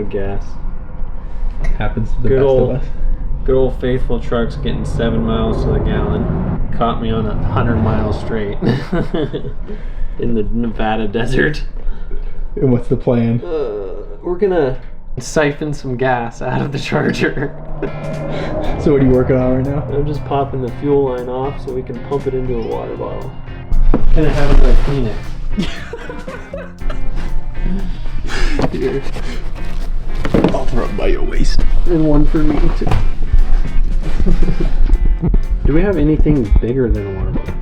of gas. Happens to the best of us. Good old faithful truck's getting 7 miles to the gallon. Caught me on 100 miles straight in the Nevada desert. And what's the plan? We're gonna siphon some gas out of the Charger. So what are you working on right now? I'm just popping the fuel line off so we can pump it into a water bottle. Gonna have it like Phoenix. Here. I'll throw it by your waist. And one for me too. Do we have anything bigger than a water bottle?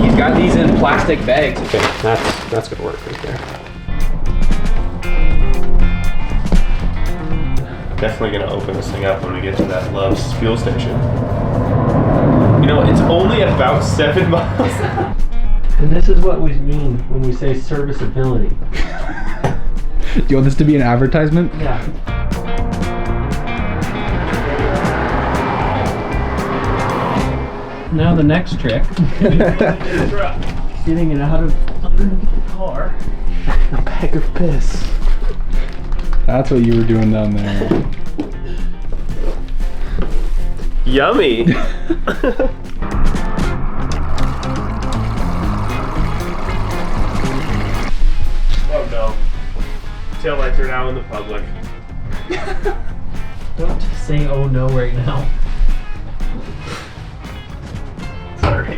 He's got these in plastic bags. Okay, that's gonna work right there. Definitely gonna open this thing up when we get to that Love's fuel station. You know, it's only about 7 miles. And this is what we mean when we say serviceability. Do you want this to be an advertisement? Yeah. Now the next trick. Getting it out of underneath the car. A bag of piss. That's what you were doing down there. Yummy. Oh no. Taillights are now in the public. Don't say oh no right now. Sorry.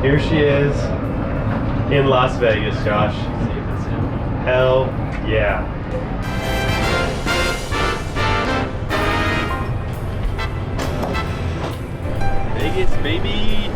Here she is in Las Vegas, Josh. Hell yeah. Vegas, baby.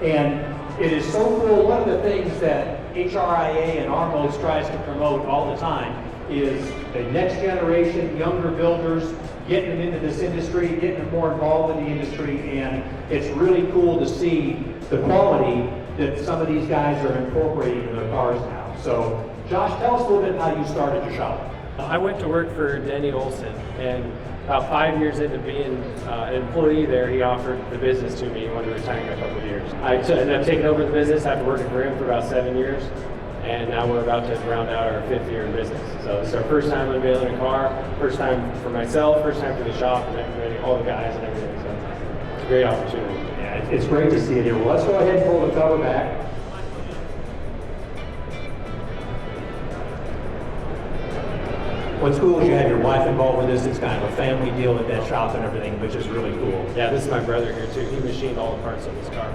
And it is so cool. One of the things that HRIA and Armos tries to promote all the time is the next generation, younger builders, getting them into this industry, getting them more involved in the industry, and it's really cool to see the quality that some of these guys are incorporating in their cars now. So, Josh, tell us a little bit how you started your shop. I went to work for Denny Olson, and about 5 years into being an employee there, he offered the business to me. He wanted to retire in a couple of years. I ended up taking over the business after working for him for about 7 years, and now we're about to round out our 5th year in business. So it's our first time unveiling a car, first time for myself, first time for the shop, and everybody, all the guys and everything. So it's a great opportunity. Yeah, it's great to see it here. Well, let's go ahead and pull the cover back. What's cool is you have your wife involved with this. It's kind of a family deal at that shop and everything, which is really cool. Yeah, this is my brother here too. He machined all the parts of this car.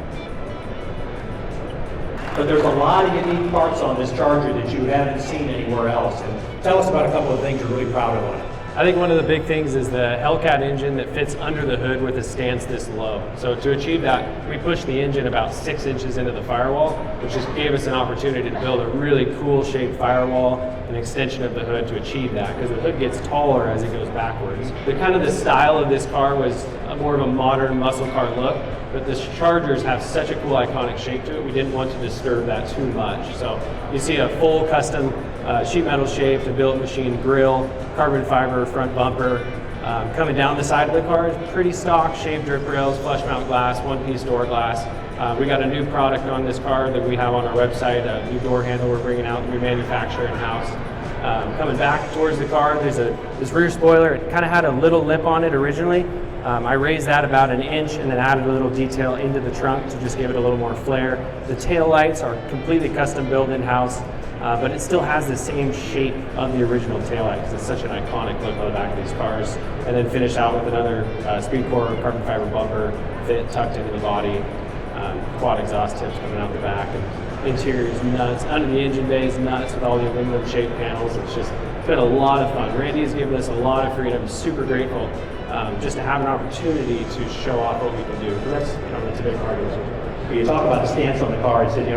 But there's a lot of unique parts on this Charger that you haven't seen anywhere else. And tell us about a couple of things you're really proud of on it. I think one of the big things is the Hellcat engine that fits under the hood with a stance this low. So to achieve that, we pushed the engine about 6 inches into the firewall, which just gave us an opportunity to build a really cool shaped firewall, an extension of the hood to achieve that, because the hood gets taller as it goes backwards. The style of this car was more of a modern muscle car look, but the Chargers have such a cool iconic shape to it, we didn't want to disturb that too much. So you see a full custom sheet metal shaped, a billet machine grille, carbon fiber front bumper. Coming down the side of the car is pretty stock, shaved drip rails, flush mount glass, one-piece door glass. We got a new product on this car that we have on our website, a new door handle we're bringing out, we manufacture in-house. Coming back towards the car, there's this rear spoiler. It kind of had a little lip on it originally. I raised that about 1 inch and then added a little detail into the trunk to just give it a little more flair. The tail lights are completely custom built in-house, but it still has the same shape of the original taillight because it's such an iconic look on the back of these cars. And then finish out with another speed core carbon fiber bumper fit tucked into the body, quad exhaust tips coming out the back, and interior is nuts. Under the engine bay is nuts with all the aluminum shaped panels. It's been a lot of fun. Randy's given us a lot of freedom. Super grateful just to have an opportunity to show off what we can do. That's a big part of it. You talk about the stance on the car. It said,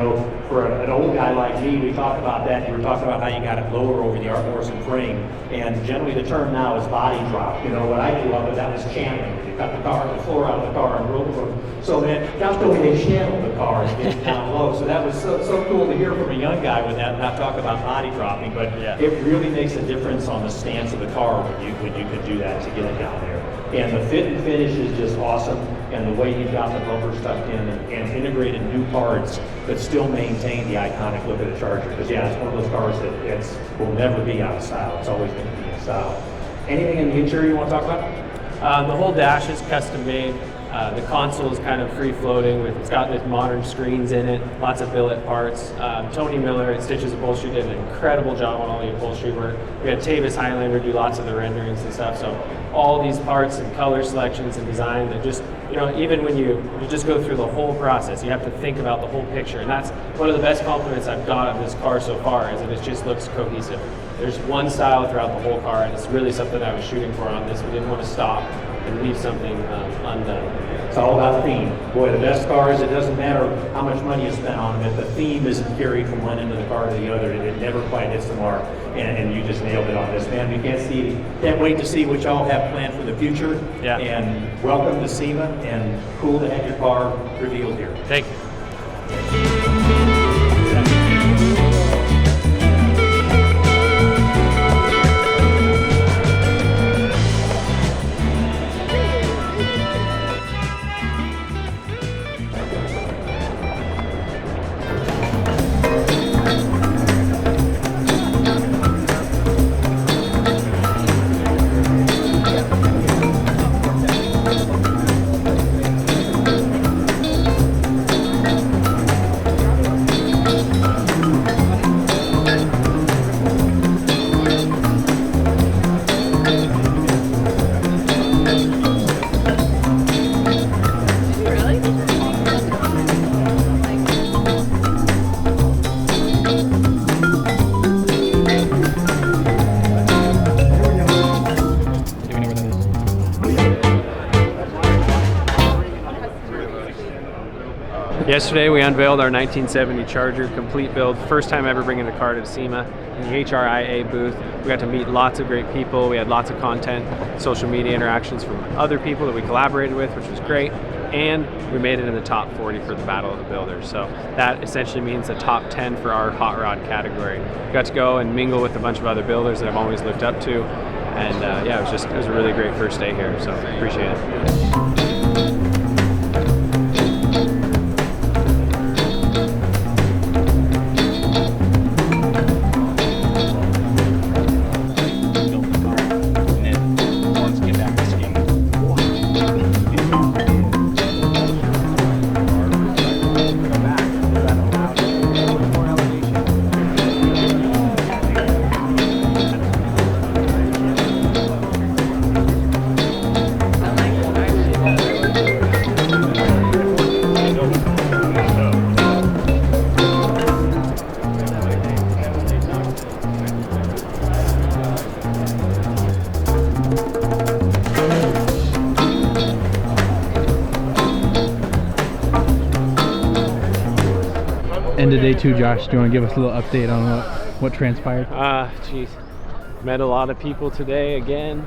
for an old guy like me, we talked about that. You were talking about how you got it lower over the armors and frame. And generally the term now is body drop. What I grew up with, that was channeling. You cut the floor out of the car and rolled them. So that's the way they channeled the car and get it down low. So that was so cool to hear from a young guy with that, not talk about body dropping, but yeah. It really makes a difference on the stance of the car when you can do that to get it down there. And the fit and finish is just awesome, and the way you've got the bumper stuck in and integrated new parts that still maintain the iconic look of the Charger. Because yeah, it's one of those cars that will never be out of style. It's always going to be in style. Anything in the interior you want to talk about? The whole dash is custom made. The console is kind of free floating it's got these modern screens in it, lots of billet parts. Tony Miller at Stitches Upholstery did an incredible job on all the upholstery work. We had Tavis Highlander do lots of the renderings and stuff. So all these parts and color selections and design that just, even when you just go through the whole process, you have to think about the whole picture. And that's one of the best compliments I've got of this car so far, is that it just looks cohesive. There's one style throughout the whole car, and it's really something I was shooting for on this. We didn't want to stop and leave something undone. It's all about theme. Boy, the best cars, it doesn't matter how much money you spend on them. If the theme isn't carried from one end of the car to the other, it never quite hits the mark. And you just nailed it on this, man. We can't wait to see what y'all have planned for the future. Yeah. And welcome to SEMA, and cool to have your car revealed here. Thank you. Yesterday we unveiled our 1970 Charger complete build. First time ever bringing a car to SEMA in the HRIA booth. We got to meet lots of great people. We had lots of content, social media interactions from other people that we collaborated with, which was great. And we made it in the top 40 for the Battle of the Builders. So that essentially means the top 10 for our hot rod category. We got to go and mingle with a bunch of other builders that I've always looked up to. And yeah, it was a really great first day here. So appreciate it. End of day 2, Josh. Do you want to give us a little update on what transpired? Geez, met a lot of people today again.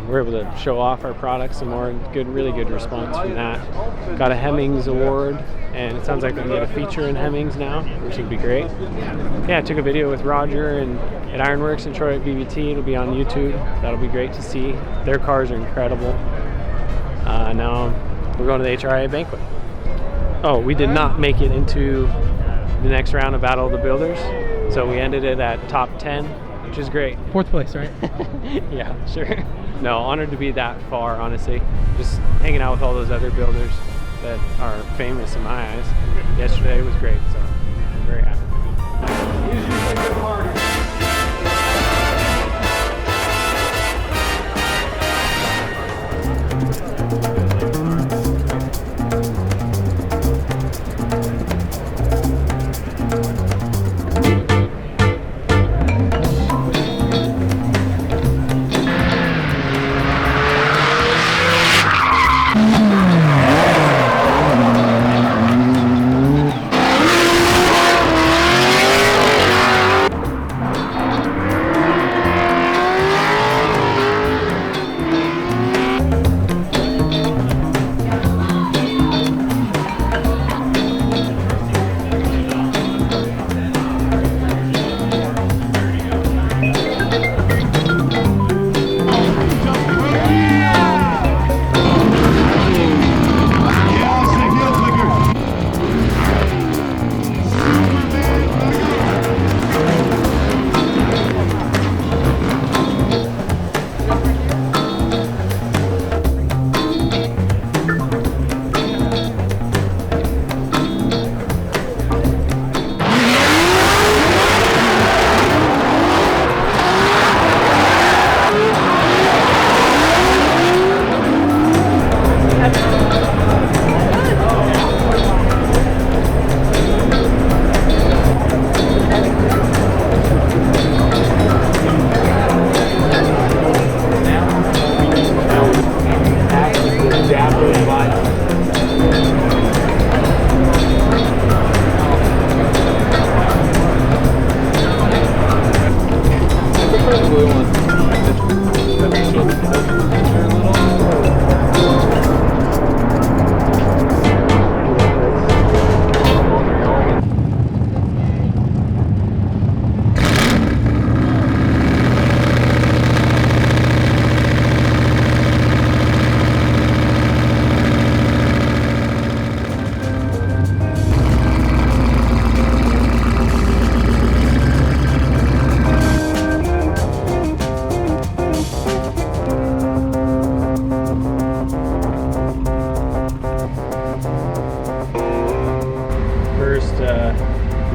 We're able to show off our products some more. Really good response from that. Got a Hemmings award, and it sounds like we can get a feature in Hemmings now, which would be great. Yeah, I took a video with Roger and at Ironworks in Troy at BBT. It'll be on YouTube. That'll be great to see. Their cars are incredible. Now we're going to the HRIA banquet. Oh, we did not make it into the next round of Battle of the Builders, so we ended it at top 10, which is great. 4th place, right? Yeah, sure. No, honored to be that far, honestly. Just hanging out with all those other builders that are famous in my eyes. Yesterday was great, so I'm very happy.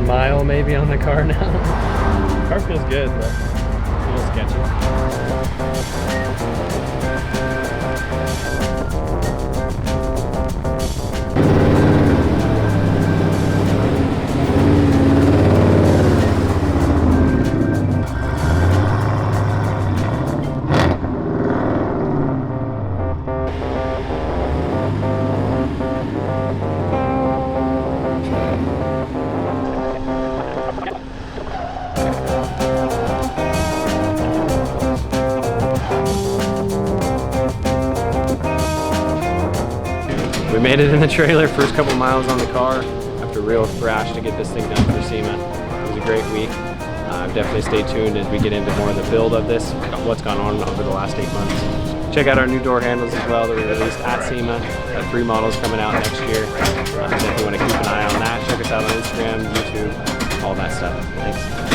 Mile maybe on the car now. The car feels good, but a little sketchy. We made it in the trailer, first couple miles on the car after a real thrash to get this thing done for SEMA. It was a great week. Definitely stay tuned as we get into more of the build of this, what's gone on over the last 8 months. Check out our new door handles as well that we released at SEMA. Got 3 models coming out next year. If you want to keep an eye on that, check us out on Instagram, YouTube, all that stuff. Thanks.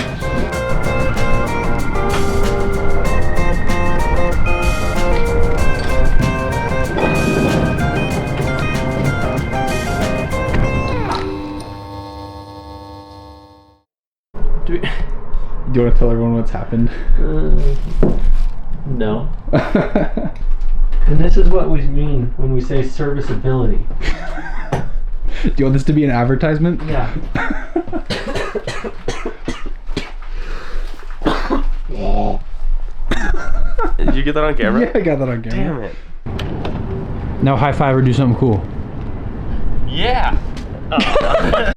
Do you want to tell everyone what's happened? No. And this is what we mean when we say serviceability. Do you want this to be an advertisement? Yeah. Did you get that on camera? Yeah, I got that on camera. Damn it. Now high five or do something cool. Yeah.